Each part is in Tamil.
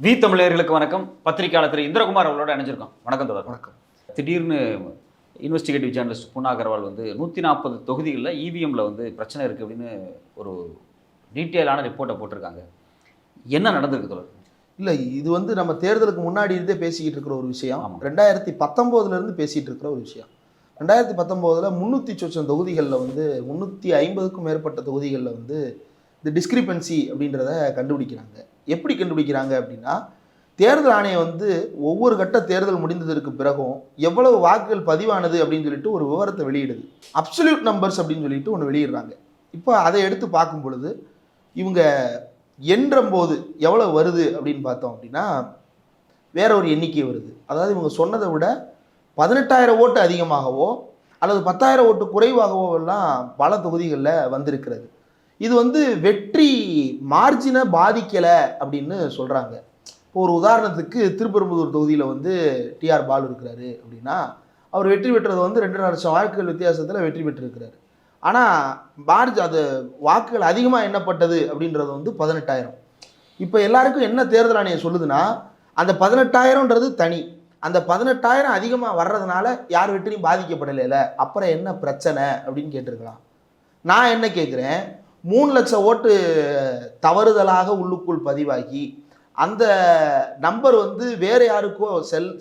வி தமிழர்களுக்கு வணக்கம். பத்திரிகையாளர் திரு இந்திரகுமார் அவர்களோட இணைஞ்சிருக்கோம். வணக்கம் தொடர். வணக்கம். திடீர்னு இன்வெஸ்டிகேட்டிவ் ஜேர்னலிஸ்ட் பூனா அகர்வால் 140 தொகுதிகளில் இவிஎம்ல பிரச்சனை இருக்குது அப்படின்னு ஒரு டீட்டெயிலான ரிப்போர்ட்டை போட்டிருக்காங்க. என்ன நடந்திருக்கு தொடர்? இல்லை, இது நம்ம தேர்தலுக்கு முன்னாடி இருந்தே பேசிக்கிட்டு இருக்கிற ஒரு விஷயம். ஆமாம். 2019 பேசிகிட்டு இருக்கிற ஒரு விஷயம். 2019 300 சொச்சம் தொகுதிகளில் 350க்கும் மேற்பட்ட தொகுதிகளில் இந்த டிஸ்கிரிபன்சி அப்படின்றத கண்டுபிடிக்கிறாங்க. எப்படி கண்டுபிடிக்கிறாங்க அப்படின்னா, தேர்தல் ஆணையம் ஒவ்வொரு கட்ட தேர்தல் முடிந்ததற்கு பிறகும் எவ்வளவு வாக்குகள் பதிவானது அப்படின்னு சொல்லிட்டு ஒரு விவரத்தை வெளியிடுது. அப்சல்யூட் நம்பர்ஸ் அப்படின்னு சொல்லிட்டு ஒன்று வெளியிடுறாங்க. இப்போ அதை எடுத்து பார்க்கும் பொழுது இவங்க எண்ணும்போது எவ்வளோ வருது அப்படின்னு பார்த்தோம் அப்படின்னா வேற ஒரு எண்ணிக்கை வருது. அதாவது இவங்க சொன்னதை விட 18,000 ஓட்டு அதிகமாகவோ அல்லது 10,000 ஓட்டு குறைவாகவோ எல்லாம் பல தொகுதிகளில் வந்திருக்கிறது. இது வெற்றி மார்ஜினை பாதிக்கலை அப்படின்னு சொல்கிறாங்க. இப்போ ஒரு உதாரணத்துக்கு திருப்பெரும்புதூர் தொகுதியில் டிஆர் பாலு இருக்கிறாரு அப்படின்னா அவர் வெற்றி பெற்றது 2.5 லட்சம் வாக்குகள் வித்தியாசத்தில் வெற்றி பெற்றிருக்கிறாரு. ஆனால் அது வாக்குகள் அதிகமாக எண்ணப்பட்டது அப்படின்றது 18,000. இப்போ எல்லாருக்கும் என்ன தேர்தல் ஆணையம் சொல்லுதுன்னா, அந்த 18,000ன்றது தனி, அந்த 18,000 அதிகமாக வர்றதுனால யார் வெற்றியும் பாதிக்கப்படலைல, அப்புறம் என்ன பிரச்சனை அப்படின்னு கேட்டிருக்கலாம். நான் என்ன கேட்குறேன், 3 லட்சம் ஓட்டு தவறுதலாக உள்ளுக்குள் பதிவாகி அந்த நம்பர் வேறு யாருக்கோ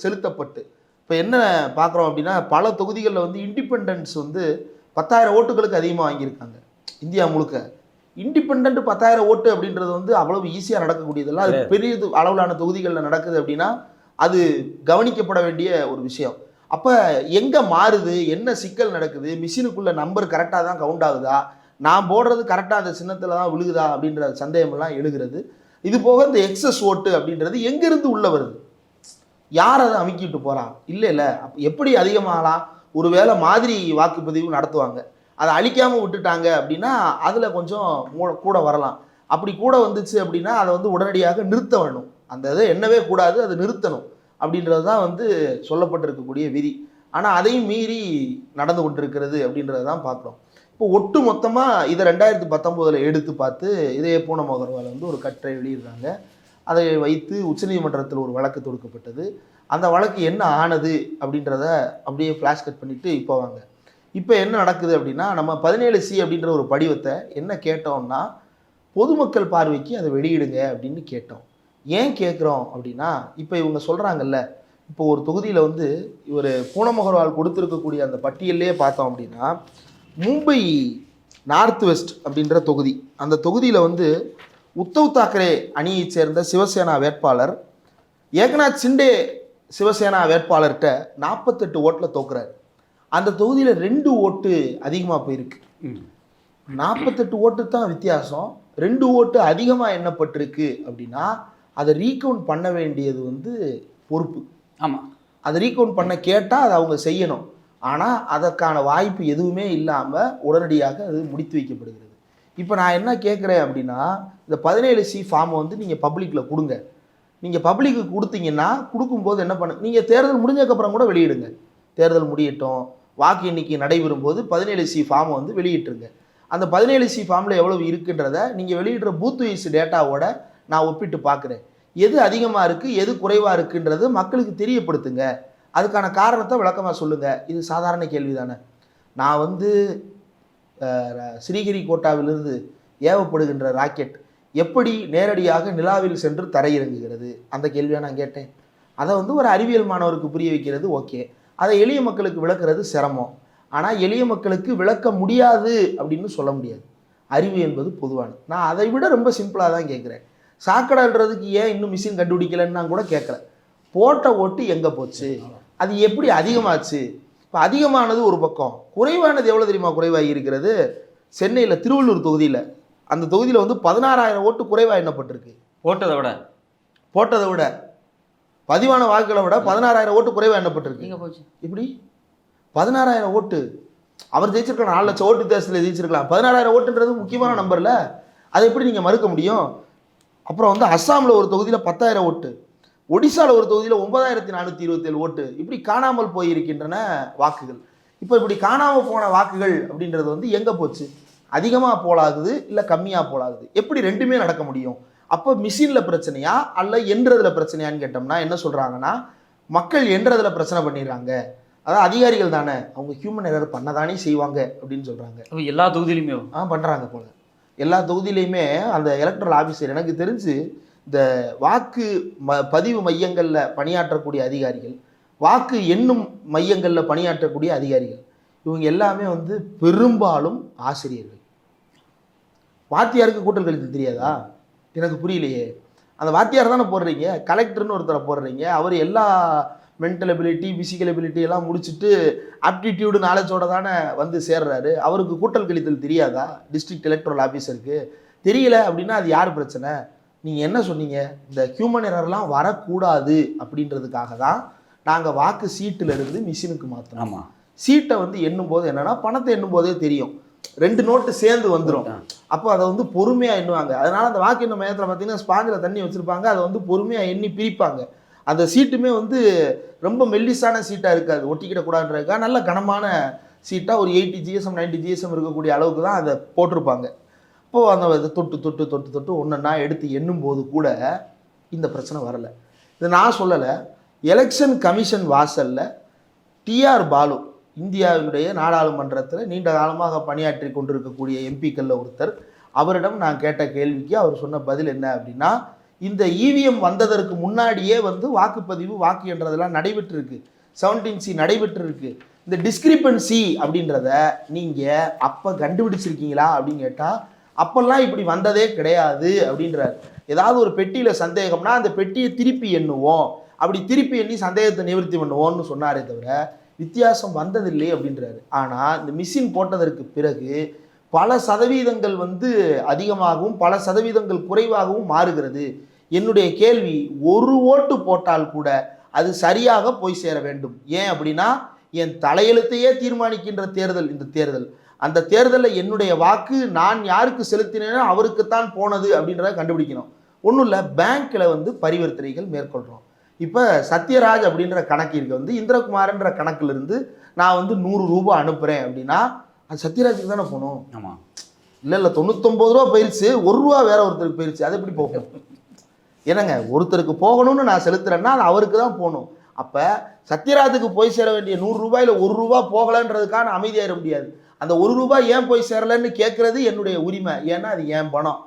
செலுத்தப்பட்டு இப்போ என்ன பார்க்குறோம் அப்படின்னா, பல தொகுதிகளில் இண்டிபெண்டன்ஸ் 10,000 ஓட்டுகளுக்கு அதிகமாக வாங்கியிருக்காங்க. இந்தியா முழுக்க இண்டிபெண்ட் 10,000 ஓட்டு அப்படின்றது அவ்வளவு ஈஸியாக நடக்கக்கூடியதெல்லாம். அது பெரிய அளவிலான தொகுதிகளில் நடக்குது அப்படின்னா அது கவனிக்கப்பட வேண்டிய ஒரு விஷயம். அப்போ எங்கே மாறுது, என்ன சிக்கல் நடக்குது, மிஷினுக்குள்ளே நம்பர் கரெக்டாக தான் கவுண்ட் ஆகுதா, நான் போடுறது கரெக்டாக அந்த சின்னத்தில் தான் விழுகுதா அப்படின்ற சந்தேகமெல்லாம் எழுகிறது. இது போக இந்த எக்ஸஸ் ஓட்டு அப்படின்றது எங்கேருந்து உள்ளே வருது, யார் அதை அமுக்கிட்டு போகிறான்? இல்லை அப்போ எப்படி அதிகமாகலாம்? ஒருவேளை மாதிரி வாக்குப்பதிவு நடத்துவாங்க, அதை அழிக்காமல் விட்டுட்டாங்க அப்படின்னா அதில் கொஞ்சம் கூட வரலாம். அப்படி கூட வந்துச்சு அப்படின்னா அதை உடனடியாக நிறுத்த வேணும். அந்த இதை எண்ணவே கூடாது, அதை நிறுத்தணும் அப்படின்றது தான் சொல்லப்பட்டிருக்கக்கூடிய விதி. ஆனால் அதையும் மீறி நடந்து கொண்டிருக்கிறது அப்படின்றத தான் பார்க்குறோம். இப்போ ஒட்டு மொத்தமாக இதை 2019 எடுத்து பார்த்து இதே பூனம் அகர்வால் ஒரு கட்டுரை வெளியிடுறாங்க. அதை வைத்து உச்சநீதிமன்றத்தில் ஒரு வழக்கு தொடுக்கப்பட்டது. அந்த வழக்கு என்ன ஆனது அப்படின்றத அப்படியே ஃப்ளாஷ் கட் பண்ணிவிட்டு இப்போ வாங்க. இப்போ என்ன நடக்குது அப்படின்னா, நம்ம 17C அப்படின்ற ஒரு படிவத்தை என்ன கேட்டோம்னா, பொதுமக்கள் பார்வைக்கு அதை வெளியிடுங்க அப்படின்னு கேட்டோம். ஏன் கேட்குறோம் அப்படின்னா, இப்போ இவங்க சொல்கிறாங்கல்ல, இப்போ ஒரு தொகுதியில் இவர் பூனம் அகர்வால் கொடுத்துருக்கக்கூடிய அந்த பட்டியலே பார்த்தோம் அப்படின்னா, மும்பை நார்த் வெஸ்ட் அப்படின்ற தொகுதி, அந்த தொகுதியில் உத்தவ் தாக்கரே அணியைச் சேர்ந்த சிவசேனா வேட்பாளர் ஏக்நாத் சிண்டே சிவசேனா வேட்பாளர்கிட்ட 48 ஓட்டில் தோக்குறாரு. அந்த தொகுதியில் 2 ஓட்டு அதிகமாக போயிருக்கு. 48 ஓட்டு தான் வித்தியாசம். 2 ஓட்டு அதிகமாக எண்ணப்பட்டிருக்கு அப்படின்னா அதை ரீகவுண்ட் பண்ண வேண்டியது பொறுப்பு. ஆமாம், அதை ரீகவுண்ட் பண்ண கேட்டால் அதை அவங்க செய்யணும். ஆனால் அதற்கான வாய்ப்பு எதுவுமே இல்லாமல் உடனடியாக அது முடித்து வைக்கப்படுகிறது. இப்போ நான் என்ன கேட்குறேன் அப்படின்னா, இந்த 17C ஃபார்மை நீங்கள் பப்ளிக்கில் கொடுங்க. நீங்கள் பப்ளிக்கு கொடுத்தீங்கன்னா கொடுக்கும்போது என்ன பண்ண, நீங்கள் தேர்தல் முடிஞ்சதுக்கப்புறம் கூட வெளியிடுங்க. தேர்தல் முடியட்டும், வாக்கு எண்ணிக்கை நடைபெறும் போது 17C ஃபார்மை வெளியிட்டுருங்க. அந்த 17C ஃபார்மில் எவ்வளவு இருக்குன்றதை நீங்கள் வெளியிடுற பூத் வைஸ் டேட்டாவோட நான் ஒப்பிட்டு பார்க்குறேன். எது அதிகமாக இருக்குது எது குறைவாக இருக்குன்றது மக்களுக்கு தெரியப்படுத்துங்க. அதுக்கான காரணத்தை விளக்கமாக சொல்லுங்கள். இது சாதாரண கேள்வி தானே. நான் ஸ்ரீகிரி கோட்டாவிலிருந்து ஏவப்படுகின்ற ராக்கெட் எப்படி நேரடியாக நிலாவில் சென்று தரையிறங்குகிறது, அந்த கேள்வியாக நான் கேட்டேன். அதை ஒரு அறிவியல் மாணவருக்கு புரிய வைக்கிறது ஓகே, அதை எளிய மக்களுக்கு விளக்குறது சிரமம். ஆனால் எளிய மக்களுக்கு விளக்க முடியாது அப்படின்னு சொல்ல முடியாது. அறிவு என்பது பொதுவானது. நான் அதை விட ரொம்ப சிம்பிளாக தான் கேட்குறேன். சாக்கடைன்றதுக்கு ஏன் இன்னும் மிஷின் கண்டுபிடிக்கலன்னு நான் கூட கேட்கல. போட்ட ஓட்டு எங்கே போச்சு, அது எப்படி அதிகமாச்சு? இப்போ அதிகமானது ஒரு பக்கம், குறைவானது எவ்வளோ தெரியுமா குறைவாகி இருக்கிறது? சென்னையில் திருவள்ளூர் தொகுதியில், அந்த தொகுதியில் 16,000 ஓட்டு குறைவாக எண்ணப்பட்டிருக்கு. போட்டதை விட பதிவான வாக்குகளை விட 16,000 ஓட்டு குறைவாக எண்ணப்பட்டிருக்கு. எங்கே போச்சு? இப்படி 16,000 ஓட்டு அவர் ஜெயிச்சிருக்கலாம். 4 லட்சம் ஓட்டு வித்தியாசத்தில் ஜெயிச்சிருக்கலாம். 16,000 ஓட்டுன்றது முக்கியமான நம்பரில், அதை எப்படி நீங்கள் மறுக்க முடியும்? அப்புறம் அஸ்ஸாமில் ஒரு தொகுதியில் 10,000 ஓட்டு, ஒடிசாவில் ஒரு தொகுதியில் 9,427 ஓட்டு இப்படி காணாமல் போயிருக்கின்றன வாக்குகள். இப்போ இப்படி காணாமல் போன வாக்குகள் அப்படின்றது எங்கே போச்சு? அதிகமாக போலாகுது இல்லை கம்மியாக போலாகுது? எப்படி ரெண்டுமே நடக்க முடியும்? அப்போ மிஷினில் பிரச்சனையா அல்ல எண்றதுல பிரச்சனையான்னு கேட்டோம்னா என்ன சொல்கிறாங்கன்னா, மக்கள் எண்றதுல பிரச்சனை பண்ணிடுறாங்க, அதாவது அதிகாரிகள் தானே அவங்க ஹியூமன் எரர் பண்ணதானே செய்வாங்க அப்படின்னு சொல்கிறாங்க. எல்லா தொகுதியிலுமே பண்ணுறாங்க போல. எல்லா தொகுதியிலையுமே அந்த எலக்ட்ரல் ஆஃபீஸர் எனக்கு தெரிஞ்சு இந்த வாக்கு பதிவு மையங்களில் பணியாற்றக்கூடிய அதிகாரிகள், வாக்கு எண்ணும் மையங்களில் பணியாற்றக்கூடிய அதிகாரிகள், இவங்க எல்லாமே வந்து பெரும்பாலும் ஆசிரியர்கள். வாத்தியாருக்கு கூட்டல் கழித்து தெரியாதா? எனக்கு புரியலையே. அந்த வாத்தியார் தானே போடுறீங்க, கலெக்டர்னு ஒருத்தரை போடுறீங்க, அவர் எல்லா மென்டல் எபிலிட்டி ஃபிசிக்கல் எபிலிட்டி எல்லாம் முடிச்சுட்டு ஆப்டிடியூடு நாலேஜோட தானே வந்து சேர்றாரு. அவருக்கு கூட்டல் கழித்தல் தெரியாதா? டிஸ்ட்ரிக்ட் எலக்ட்ரல் ஆஃபீஸருக்கு தெரியல அப்படின்னா அது யார் பிரச்சனை? நீங்கள் என்ன சொன்னீங்க? இந்த ஹியூமன் எரர்லாம் வரக்கூடாது அப்படின்றதுக்காக தான் நாங்கள் வாக்கு சீட்டிலிருந்து மிஷினுக்கு மாற்றணும். ஆமாம், சீட்டை வந்து எண்ணும் போது என்னன்னா, பணத்தை எண்ணும் போதே தெரியும் 2 நோட்டு சேர்ந்து வந்துடும். அப்போ அதை வந்து பொறுமையாக எண்ணுவாங்க. அதனால அந்த வாக்கு எண்ணும் மையத்தில் பார்த்தீங்கன்னா ஸ்பாஞ்சில் தண்ணி வச்சுருப்பாங்க, அதை வந்து பொறுமையாக எண்ணி பிரிப்பாங்க. அந்த சீட்டுமே வந்து ரொம்ப மெல்லிசான சீட்டாக இருக்காது, ஒட்டிக்கிடக்கூடாதுன்றதுக்காக நல்ல கனமான சீட்டாக ஒரு 80 GSM 90 GSM இருக்கக்கூடிய அளவுக்கு தான் அதை போட்டிருப்பாங்க. அப்போது அந்த தொட்டு தொட்டு தொட்டு தொட்டு ஒன்றுன்னா எடுத்து எண்ணும் போது கூட இந்த பிரச்சனை வரலை. இது நான் சொல்லலை, எலெக்ஷன் கமிஷன் வாசலில் டிஆர் பாலு, இந்தியாவினுடைய நாடாளுமன்றத்தில் நீண்ட காலமாக பணியாற்றி கொண்டிருக்கக்கூடிய எம்பிக்களில் ஒருத்தர், அவரிடம் நான் கேட்ட கேள்விக்கு அவர் சொன்ன பதில் என்ன அப்படின்னா, இந்த இவிஎம் வந்ததற்கு முன்னாடியே வந்து வாக்குப்பதிவு வாக்கு என்றதெல்லாம் நடைபெற்றிருக்கு, 17C நடைபெற்றிருக்கு. இந்த டிஸ்கிரிப்பன்சி அப்படின்றத நீங்கள் அப்போ கண்டுபிடிச்சிருக்கீங்களா அப்படின்னு கேட்டால், அப்போல்லாம் இப்படி வந்ததே கிடையாது அப்படின்றார். ஏதாவது ஒரு பெட்டியில் சந்தேகம்னா அந்த பெட்டியை திருப்பி எண்ணுவோம், அப்படி திருப்பி எண்ணி சந்தேகத்தை நிவர்த்தி பண்ணுவோம்னு சொன்னாரே தவிர வித்தியாசம் வந்ததில்லை அப்படின்றாரு. ஆனால் இந்த மிஷின் போட்டதற்கு பிறகு பல சதவீதங்கள் வந்து அதிகமாகவும் பல சதவீதங்கள் குறைவாகவும் மாறுகிறது. என்னுடைய கேள்வி, ஒரு ஓட்டு போட்டால் கூட அது சரியாக போய் சேர வேண்டும். ஏன் அப்படின்னா, என் தலையெழுத்தையே தீர்மானிக்கின்ற தேர்தல் இந்த தேர்தல். அந்த தேர்தலில் என்னுடைய வாக்கு நான் யாருக்கு செலுத்தினேனோ அவருக்குத்தான் போனது அப்படின்றத கண்டுபிடிக்கணும். ஒன்றும் இல்லை, பேங்க்கில் வந்து பரிவர்த்தனைகள் மேற்கொள்கிறோம். இப்போ சத்யராஜ் அப்படின்ற கணக்கு இருக்கு, வந்து இந்திரகுமார்ன்ற கணக்கிலிருந்து நான் வந்து 100 ரூபா அனுப்புகிறேன் அப்படின்னா அது சத்யராஜுக்கு தானே போகணும். ஆமாம், இல்லை 99 ரூபா போயிடுச்சு, 1 ரூபா வேற ஒருத்தருக்கு போயிடுச்சு, அது எப்படி போகும்? என்னங்க, ஒருத்தருக்கு போகணும்னு நான் செலுத்துறேன்னா அது அவருக்கு தான் போகணும். அப்போ சத்யராஜுக்கு போய் சேர வேண்டிய 100 ரூபாயில் 1 ரூபா போகலைன்றதுக்கான அமைதியாயிட முடியாது. அந்த 1 ரூபாய் ஏன் போய் சேரலைன்னு கேட்குறது என்னுடைய உரிமை. ஏன்னா அது ஏன் பணம்.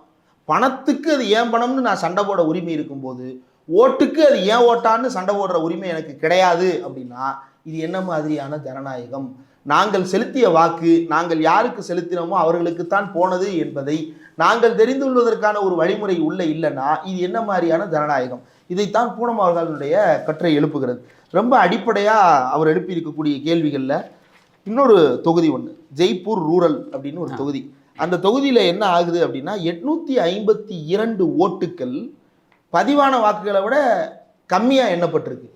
பணத்துக்கு அது ஏன் பணம்னு நான் சண்டை போட உரிமை இருக்கும்போது, ஓட்டுக்கு அது ஏன் ஓட்டான்னு சண்டை போடுற உரிமை எனக்கு கிடையாது அப்படின்னா இது என்ன மாதிரியான ஜனநாயகம்? நாங்கள் செலுத்திய வாக்கு நாங்கள் யாருக்கு செலுத்தினோமோ அவர்களுக்குத்தான் போனது என்பதை நாங்கள் தெரிந்து கொள்வதற்கான ஒரு வழிமுறை உள்ள இல்லைன்னா இது என்ன மாதிரியான ஜனநாயகம்? இதைத்தான் பூனம் அவர்களுடைய கட்டுரை எழுப்புகிறது. ரொம்ப அடிப்படையாக அவர் எழுப்பி இருக்கக்கூடிய கேள்விகளில் இன்னொரு தொகுதி ஒன்று, ஜெய்ப்பூர் ரூரல் அப்படின்னு ஒரு தொகுதி. அந்த தொகுதியில் என்ன ஆகுது அப்படின்னா, 852 ஓட்டுக்கள் பதிவான வாக்குகளை விட கம்மியாக எண்ணப்பட்டிருக்கு.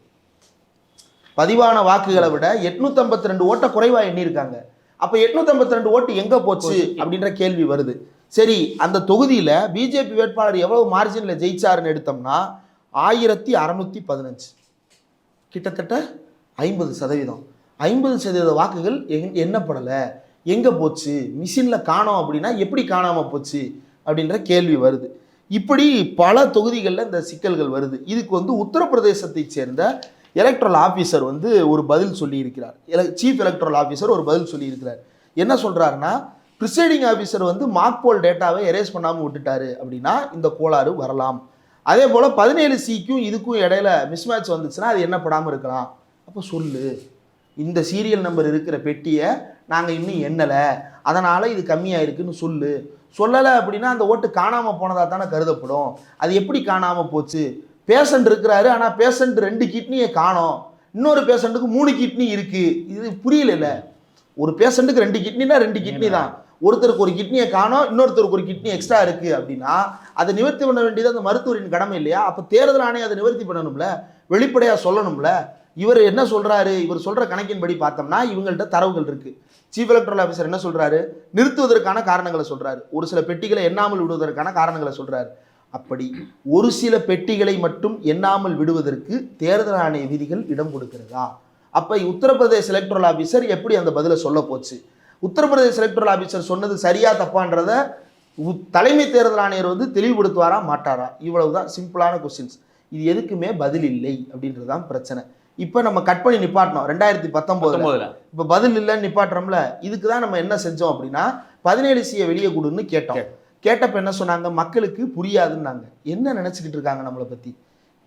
பதிவான வாக்குகளை விட 852 ஓட்டை குறைவாக எண்ணியிருக்காங்க. அப்போ 852 ஓட்டு எங்கே போச்சு அப்படின்ற கேள்வி வருது. சரி, அந்த தொகுதியில் பிஜேபி வேட்பாளர் எவ்வளவு மார்ஜினில் ஜெயிச்சாருன்னு எடுத்தோம்னா 1615, கிட்டத்தட்ட 50%. 50% வாக்குகள் எண்ணப்படலை. எங்கே போச்சு? மிஷினில் காணோம் அப்படின்னா எப்படி காணாமல் போச்சு அப்படின்ற கேள்வி வருது. இப்படி பல தொகுதிகளில் இந்த சிக்கல்கள் வருது. இதுக்கு வந்து உத்தரப்பிரதேசத்தை சேர்ந்த எலக்ட்ரல் ஆஃபீஸர் வந்து ஒரு பதில் சொல்லியிருக்கிறார். சீஃப் எலக்ட்ரல் ஆஃபீஸர் ஒரு பதில் சொல்லியிருக்கிறார். என்ன சொல்கிறாருன்னா, ப்ரிசைடிங் ஆஃபீஸர் வந்து மார்க் போல் டேட்டாவை எரேஸ் பண்ணாமல் விட்டுட்டாரு அப்படின்னா இந்த கோளாறு வரலாம். அதே போல் 17Cக்கும் இதுக்கும் இடையில மிஸ்மேட்ச் வந்துச்சுன்னா அது என்ன படாமல் இருக்கலாம். அப்போ சொல்லு, இந்த சீரியல் நம்பர் இருக்கிற பெட்டியை நாங்கள் இன்னும் எண்ணலை, அதனால் இது கம்மியாக இருக்குன்னு சொல்லு. சொல்லலை அப்படின்னா அந்த ஓட்டு காணாமல் போனதாக தானே கருதப்படும். அது எப்படி காணாமல் போச்சு? பேஷண்ட் இருக்கிறாரு, ஆனால் பேஷண்ட் 2 கிட்னியை காணோம், இன்னொரு பேஷண்ட்டுக்கு 3 கிட்னி இருக்குது. இது புரியல. ஒரு பேஷண்ட்டுக்கு 2 கிட்னினா 2 கிட்னி தான். ஒருத்தருக்கு ஒரு கிட்னியை காணோம், இன்னொருத்தருக்கு ஒரு கிட்னி எக்ஸ்ட்ரா இருக்குது அப்படின்னா அதை நிவர்த்தி பண்ண வேண்டியது அந்த மருத்துவரின் கடமை இல்லையா? அப்போ தேர்தல் ஆணையம் அதை நிவர்த்தி பண்ணணும்ல, வெளிப்படையாக சொல்லணும்ல. இவர் என்ன சொல்கிறாரு? இவர் சொல்கிற கணக்கின்படி பார்த்தோம்னா இவங்கள்ட்ட தரவுகள் இருக்குது. சீஃப் எலக்ட்ரல் ஆஃபீஸர் என்ன சொல்கிறாரு? நிறுத்துவதற்கான காரணங்களை சொல்கிறாரு, ஒரு சில பெட்டிகளை எண்ணாமல் விடுவதற்கான காரணங்களை சொல்கிறாரு. அப்படி ஒரு சில பெட்டிகளை மட்டும் எண்ணாமல் விடுவதற்கு தேர்தல் ஆணைய விதிகள் இடம் கொடுக்கிறதா? அப்போ உத்தரப்பிரதேச எலக்ட்ரல் ஆஃபீஸர் எப்படி அந்த பதிலை சொல்ல போச்சு? உத்தரப்பிரதேச எலக்ட்ரல் ஆஃபீஸர் சொன்னது சரியா தப்பான்றத தலைமை தேர்தல் ஆணையர் வந்து தெளிவுபடுத்துவாரா மாட்டாரா? இவ்வளவுதான் சிம்பிளான கொஸ்டின்ஸ். இது எதுக்குமே பதில் இல்லை அப்படின்றதுதான் பிரச்சனை. இப்போ நம்ம கட் பண்ணி நிப்பாட்டினோம் 2019. இப்போ பதில் இல்லைன்னு நிப்பாட்டுறோம்ல. இதுக்கு தான் நம்ம என்ன செஞ்சோம் அப்படின்னா 17C வெளியே கொடுன்னு கேட்டோம். கேட்டப்ப என்ன சொன்னாங்க? மக்களுக்கு புரியாதுன்னாங்க. என்ன நினச்சிக்கிட்டு இருக்காங்க நம்மளை பற்றி?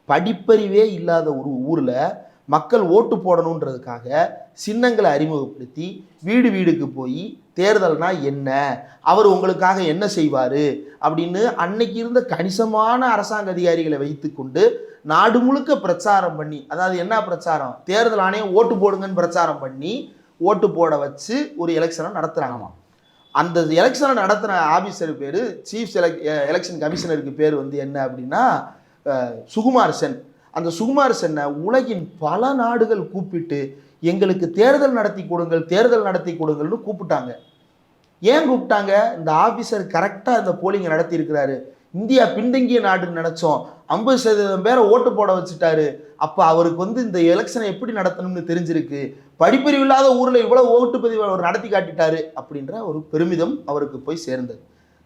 படிப்பறிவே இல்லாத ஒரு ஊரில் மக்கள் ஓட்டு போடணுன்றதுக்காக சின்னங்களை அறிமுகப்படுத்தி வீடு வீடுக்கு போய் தேர்தல்னா என்ன, அவர் உங்களுக்காக என்ன செய்வார் அப்படின்னு அன்னைக்கு இருந்த கணிசமான அரசாங்க அதிகாரிகளை வைத்து கொண்டு நாடு முழுக்க பிரச்சாரம் பண்ணி, அதாவது என்ன பிரச்சாரம்? தேர்தல் ஆணையம் ஓட்டு போடுங்கன்னு பிரச்சாரம் பண்ணி ஓட்டு போட வச்சு ஒரு எலெக்ஷனை நடத்துகிறாங்க. அந்த எலெக்ஷனை நடத்துகிற ஆஃபீஸர் பேர் சீஃப் எலெக்ஷன் கமிஷனருக்கு பேர் வந்து என்ன அப்படின்னா சுகுமார் சென். அந்த சுகுமார் சென்னை உலகின் பல நாடுகள் கூப்பிட்டு எங்களுக்கு தேர்தல் நடத்தி கொடுங்கள்னு கூப்பிட்டாங்க. ஏன் கூப்பிட்டாங்க? இந்த ஆஃபீஸர் கரெக்டாக இந்த போலிங்கை நடத்தி இருக்கிறாரு. இந்தியா பின்தங்கிய நாடுன்னு நினச்சோம், 50% பேரை ஓட்டு போட வச்சுட்டாரு. அப்போ அவருக்கு வந்து இந்த எலெக்ஷனை எப்படி நடத்தணும்னு தெரிஞ்சிருக்கு. படிப்பறிவு இல்லாத ஊரில் இவ்வளோ ஓட்டுப்பதிவு அவர் நடத்தி காட்டிட்டாரு அப்படின்ற ஒரு பெருமிதம் அவருக்கு போய் சேர்ந்தது.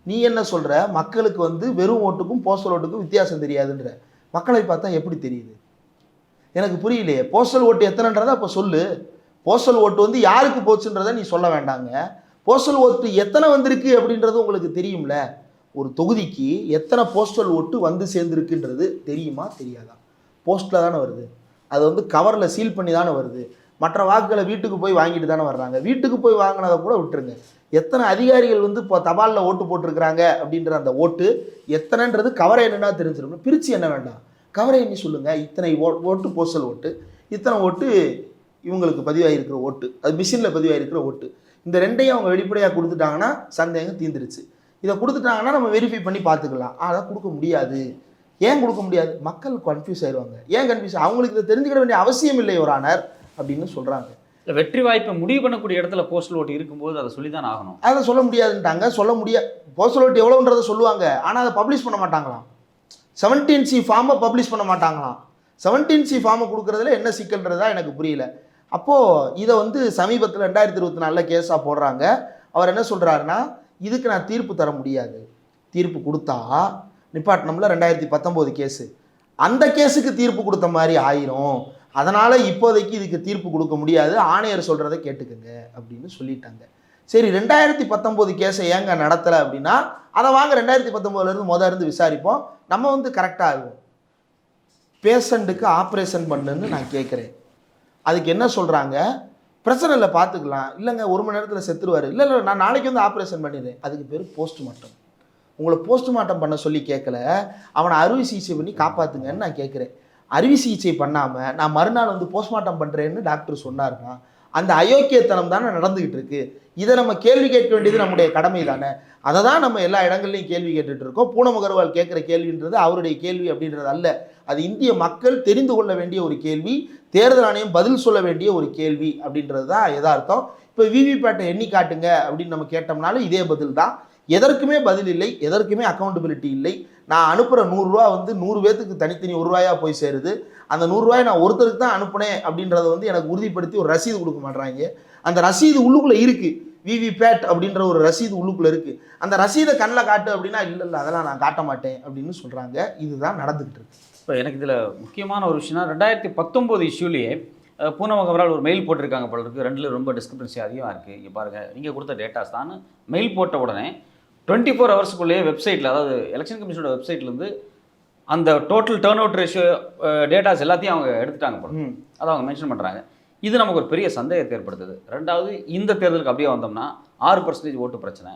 நீ என்ன சொல்கிற? மக்களுக்கு வந்து வெறும் ஓட்டுக்கும் போஸ்டல் ஓட்டுக்கும் வித்தியாசம் தெரியாதுன்ற. மக்களை பார்த்தா எப்படி தெரியுது? எனக்கு புரியலையே. போஸ்டல் ஓட்டு எத்தனைன்றதை அப்போ சொல்லு. போஸ்டல் ஓட்டு வந்து யாருக்கு போச்சுன்றதை நீ சொல்ல வேண்டாங்க. போஸ்டல் ஓட்டு எத்தனை வந்திருக்கு அப்படின்றது உங்களுக்கு தெரியும்ல. ஒரு தொகுதிக்கு எத்தனை போஸ்டல் ஓட்டு வந்து சேர்ந்துருக்குன்றது தெரியுமா தெரியாதா? போஸ்ட்டில் தானே வருது. அது வந்து கவரில் சீல் பண்ணி தானே வருது. மற்ற வாக்குகளை வீட்டுக்கு போய் வாங்கிட்டு தானே வர்றாங்க. வீட்டுக்கு போய் வாங்கினதை கூட விட்டுருங்க. எத்தனை அதிகாரிகள் வந்து இப்போ தபாலில் ஓட்டு போட்டிருக்கிறாங்க அப்படின்ற அந்த ஓட்டு எத்தனைன்றது கவரை என்னன்னா தெரிஞ்சிடும். பிரித்து என்ன வேண்டாம், கவரை எண்ணி சொல்லுங்கள். இத்தனை ஓட்டு போஸ்டல் ஓட்டு, இத்தனை ஓட்டு இவங்களுக்கு பதிவாகிருக்கிற ஓட்டு, அது மிஷினில் பதிவாகிருக்கிற ஓட்டு. இந்த ரெண்டையும் அவங்க வெளிப்படையாக கொடுத்துட்டாங்கன்னா சந்தேகம் தீர்ந்துருச்சு. இதை கொடுத்துட்டாங்கன்னா நம்ம வெரிஃபை பண்ணி பார்த்துக்கலாம். அதை கொடுக்க முடியாது. ஏன் கொடுக்க முடியாது? மக்கள் கன்ஃபியூஸ் ஆயிடுவாங்க. ஏன் கன்ஃபியூஸ்? அவங்களுக்கு இதை தெரிஞ்சுக்கிட வேண்டிய அவசியம் இல்லை ஒரு ஆனர் அப்படின்னு சொல்கிறாங்க. வெற்றி வாய்ப்பை முடிவு பண்ணக்கூடிய இடத்துல போஸ்டல் ஓட்டு இருக்கும்போது அதை சொல்லி தான் ஆகணும். அதை சொல்ல முடியாதுன்ட்டாங்க. சொல்ல முடியாது. போஸ்டல் ஓட்டு எவ்வளோன்றதை சொல்லுவாங்க, ஆனால் அதை பப்ளிஷ் பண்ண மாட்டாங்களாம். 17C ஃபார்மை பப்ளிஷ் பண்ண மாட்டாங்களாம். 17C ஃபார்மை கொடுக்குறதுல என்ன சிக்கல்ன்றதா எனக்கு புரியல. அப்போது இதை வந்து சமீபத்தில் 2024 கேஸாக போடுறாங்க. அவர் என்ன சொல்கிறாருன்னா, இதுக்கு நான் தீர்ப்பு தர முடியாது. தீர்ப்பு கொடுத்தா நிப்பாட்டினம்ல 2019 கேஸு, அந்த கேஸுக்கு தீர்ப்பு கொடுத்த மாதிரி ஆயிரும். அதனால் இப்போதைக்கு இதுக்கு தீர்ப்பு கொடுக்க முடியாது, ஆணையர் சொல்கிறத கேட்டுக்கங்க அப்படின்னு சொல்லிட்டாங்க. சரி, 2019 கேஸை ஏங்க நடத்தலை அப்படின்னா அதை வாங்க 2019 இருந்து விசாரிப்போம். நம்ம வந்து கரெக்டாக இருக்கும். பேஷண்ட்டுக்கு ஆப்ரேஷன் பண்ணுன்னு நான் கேட்குறேன். அதுக்கு என்ன சொல்கிறாங்க? பிரச்சனை இல்லை, பார்த்துக்கலாம். இல்லைங்க 1 மணி நேரத்தில் செத்துருவார். இல்லை நான் நாளைக்கு வந்து ஆப்ரேஷன் பண்ணிடுறேன். அதுக்கு பேர் போஸ்ட்மார்ட்டம். உங்களை போஸ்ட்மார்ட்டம் பண்ண சொல்லி கேட்கல, அவனை அறுவை சிகிச்சை பண்ணி காப்பாற்றுங்கன்னு நான் கேட்குறேன். அறுவை சிகிச்சை பண்ணாமல் நான் மறுநாள் வந்து போஸ்ட்மார்ட்டம் பண்ணுறேன்னு டாக்டர் சொன்னார்னா அந்த அயோக்கியத்தனம் தானே நடந்துக்கிட்டு இருக்கு. இதை நம்ம கேள்வி கேட்க வேண்டியது நம்முடைய கடமை தானே. அதை தான் நம்ம எல்லா இடங்கள்லையும் கேள்வி கேட்டுட்டு இருக்கோம். பூனம் அகர்வால் கேட்குற கேள்வின்றது அவருடைய கேள்வி அப்படின்றது அல்ல. அது இந்திய மக்கள் தெரிந்து கொள்ள வேண்டிய ஒரு கேள்வி, தேர்தல் ஆணையம் பதில் சொல்ல வேண்டிய ஒரு கேள்வி அப்படின்றது தான் யதார்த்தம். இப்போ விவிபேட்டை எண்ணி காட்டுங்க அப்படின்னு நம்ம கேட்டோம்னாலும் இதே பதில் தான். எதற்குமே பதில் இல்லை, எதற்குமே அக்கௌண்டபிலிட்டி இல்லை. நான் அனுப்புகிற 100 ரூபா வந்து 100 பேத்துக்கு தனித்தனி ₹1 போய் சேருது. அந்த 100 ரூபாயை நான் ஒருத்தருக்கு தான் அனுப்புனேன் அப்படின்றத வந்து எனக்கு உறுதிப்படுத்தி ஒரு ரசீது கொடுக்க மாட்டாங்க. அந்த ரசீது உள்ளுக்குள்ளே இருக்குது. விவிபேட் அப்படின்ற ஒரு ரசீது உள்ளுக்குள்ளே இருக்குது. அந்த ரசீதை கண்ணில் காட்டு அப்படின்னா இல்லை அதெல்லாம் நான் காட்ட மாட்டேன் அப்படின்னு சொல்கிறாங்க. இதுதான் நடந்துக்கிட்டு இருக்கு. இப்போ எனக்கு இதில் முக்கியமான ஒரு விஷயம்னா 2019 இஷ்யூலேயே பூனம் அகர்வால் ஒரு மெயில் போட்டிருக்காங்க போல இருக்குது. ரெண்டில் ரொம்ப டிஸ்கிரிபன்சி அதிகமாக இருக்குது. இங்கே பாருங்கள், நீங்கள் கொடுத்த டேட்டாஸ் தான் மெயில் போட்ட உடனே 24 ஹவர்ஸுக்குள்ளேயே வெப்சைட்டில், அதாவது எலெக்ஷன் கமிஷனோட வெப்சைட்லேருந்து அந்த total turn out ratio datas எல்லாத்தையும் அவங்க எடுத்துட்டாங்க போல. அதை அவங்க மென்ஷன் பண்ணுறாங்க. இது நமக்கு ஒரு பெரிய சந்தேகத்தை ஏற்படுத்துது. ரெண்டாவது, இந்த தேர்தலுக்கு அப்படியே வந்தோம்னா 6% ஓட்டு பிரச்சனை.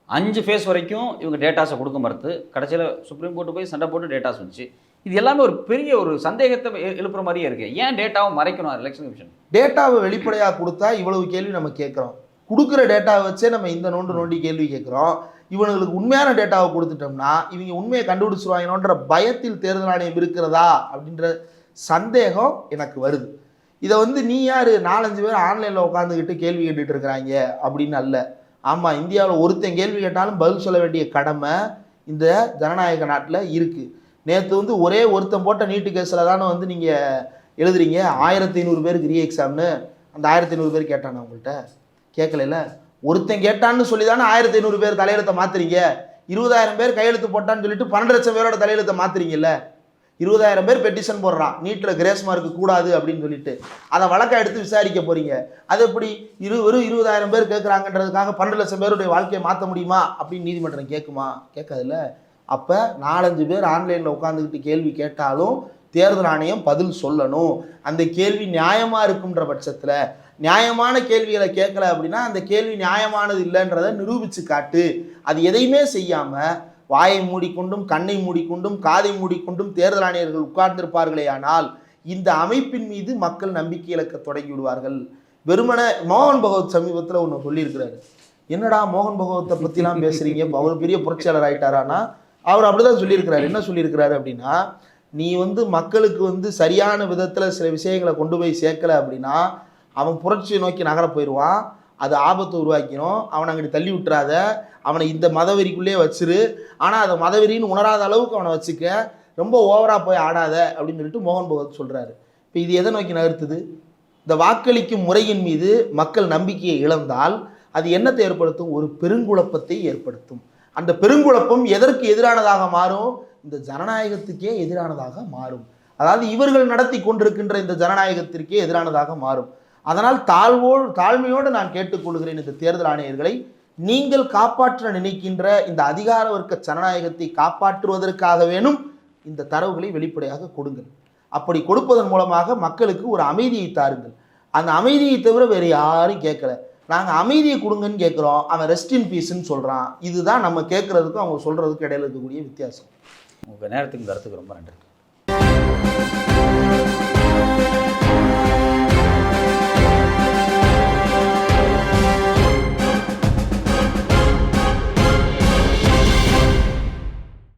5 ஃபேஸ் வரைக்கும் இவங்க டேட்டாஸை கொடுக்க மறுத்து கடைசியில் சுப்ரீம் கோர்ட்டு போய் சண்டை போட்டு டேட்டாஸ் வந்துச்சு. இது எல்லாமே ஒரு பெரிய ஒரு சந்தேகத்தை எழுப்புற மாதிரியே இருக்குது. ஏன் டேட்டாவை மறைக்கணும் எலெக்ஷன் கமிஷன்? டேட்டாவை வெளிப்படையாக கொடுத்தா இவ்வளவு கேள்வி நம்ம கேட்குறோம். கொடுக்குற டேட்டாவை வச்சே நம்ம இந்த நோண்டி கேள்வி கேட்குறோம். இவனுங்களுக்கு உண்மையான டேட்டாவை கொடுத்துட்டோம்னா இவங்க உண்மையை கண்டுபிடிச்சிருவாங்கன்ற பயத்தில் தேர்தல் ஆணையம் இருக்கிறதா அப்படின்ற சந்தேகம் எனக்கு வருது. இதை வந்து நீ யார் 4-5 பேர் ஆன்லைனில் உட்காந்துக்கிட்டு கேள்வி கேட்டுட்டு இருக்கிறாங்க அப்படின்னு அல்ல. ஆமாம், இந்தியாவில் ஒருத்தன் கேள்வி கேட்டாலும் பதில் சொல்ல வேண்டிய கடமை இந்த ஜனநாயக நாட்டில் இருக்குது. நேற்று வந்து ஒரே ஒருத்தன் போட்ட நீட்டு கேஸில் தானே வந்து நீங்கள் எழுதுறீங்க 1500 பேருக்கு ரீ எக்ஸாம்னு. அந்த 1500 பேர் கேட்டானா உங்கள்கிட்ட? கேட்கல. ஒருத்தன் கேட்டான்னு சொல்லி தானே 1500 பேர் தலையெழுத்தை மாற்றுறீங்க. 20,000 பேர் கையெழுத்து போட்டான்னு சொல்லிட்டு 12 லட்சம் பேரோட தலையெழுத்தை மாத்துறீங்கல்ல. 20,000 பேர் பெட்டிஷன் போடுறான் நீட்டில் கிரேஸ் மார்க் கூடாது அப்படின்னு சொல்லிட்டு, அதை வழக்கை எடுத்து விசாரிக்க போறீங்க. அது எப்படி வெறும் 20,000 பேர் கேட்குறாங்கன்றதுக்காக 12 லட்சம் பேருடைய வாழ்க்கையை மாற்ற முடியுமா அப்படின்னு நீதிமன்றம் கேட்குமா? கேட்காதுல்ல. அப்போ 4-5 பேர் ஆன்லைனில் உட்காந்துக்கிட்டு கேள்வி கேட்டாலும் தேர்தல் ஆணையம் பதில் சொல்லணும். அந்த கேள்வி நியாயமாக இருக்குன்ற பட்சத்தில், நியாயமான கேள்விகளை கேட்கல அப்படின்னா அந்த கேள்வி நியாயமானது இல்லைன்றதை நிரூபித்து காட்டு. அது எதையுமே செய்யாமல் வாயை மூடிக்கொண்டும் கண்ணை மூடிக்கொண்டும் காதை மூடிக்கொண்டும் தேர்தல் ஆணையர்கள் உட்கார்ந்திருப்பார்களே ஆனால் இந்த அமைப்பின் மீது மக்கள் நம்பிக்கை இழக்க தொடங்கி விடுவார்கள். வெறுமனே மோகன் பகவத் சமீபத்தில் ஒன்று சொல்லியிருக்கிறாரு. என்னடா மோகன் பகவத்தை பற்றிலாம் பேசுகிறீங்க, அவர் பெரிய புரட்சியாளர் ஆகிட்டாரானா? அவர் அப்படிதான் சொல்லியிருக்கிறாரு. என்ன சொல்லியிருக்கிறாரு அப்படின்னா, நீ மக்களுக்கு சரியான விதத்தில் சில விஷயங்களை கொண்டு போய் சேர்க்கலை அப்படின்னா அவன் புரட்சியை நோக்கி நகர போயிடுவான். அது ஆபத்தை உருவாக்கிடும். அவனை அங்கிட்டு தள்ளி விட்டுறாத, அவனை இந்த மதவெறிக்குள்ளேயே வச்சிரு, ஆனால் அதை மதவெறின்னு உணராத அளவுக்கு அவனை வச்சுக்க, ரொம்ப ஓவராக போய் ஆடாத அப்படின்னு சொல்லிட்டு மோகன் பகவத் சொல்கிறாரு. இப்போ இது எதை நோக்கி நகர்த்துது? இந்த வாக்களிக்கும் முறையின் மீது மக்கள் நம்பிக்கையை இழந்தால் அது என்னத்தை ஏற்படுத்தும்? ஒரு பெருங்குழப்பத்தை ஏற்படுத்தும். அந்த பெருங்குழப்பம் எதற்கு எதிரானதாக மாறும்? இந்த ஜனநாயகத்துக்கே எதிரானதாக மாறும். அதாவது இவர்கள் நடத்தி கொண்டிருக்கின்ற இந்த ஜனநாயகத்திற்கே எதிரானதாக மாறும். அதனால் தாழ்மையோடு நான் கேட்டுக்கொள்கிறேன் இந்த தேர்தல் ஆணையர்களை, நீங்கள் காப்பாற்ற நினைக்கின்ற இந்த அதிகார வர்க்க ஜனநாயகத்தை காப்பாற்றுவதற்காக வேணும் இந்த தரவுகளை வெளிப்படையாக கொடுங்கள். அப்படி கொடுப்பதன் மூலமாக மக்களுக்கு ஒரு அமைதியை தாருங்கள். அந்த அமைதியை தவிர வேறு யாரும் கேட்கல. நாங்கள் அமைதியை கொடுங்கன்னு கேட்குறோம், அவன் ரெஸ்ட் இன் பீஸ்ன்னு சொல்கிறான். இதுதான் நம்ம கேட்குறதுக்கும் அவங்க சொல்கிறதுக்கும் இடையில இருக்கக்கூடிய வித்தியாசம். உங்கள் நேரத்துக்கு கருத்துக்கு ரொம்ப நன்றி.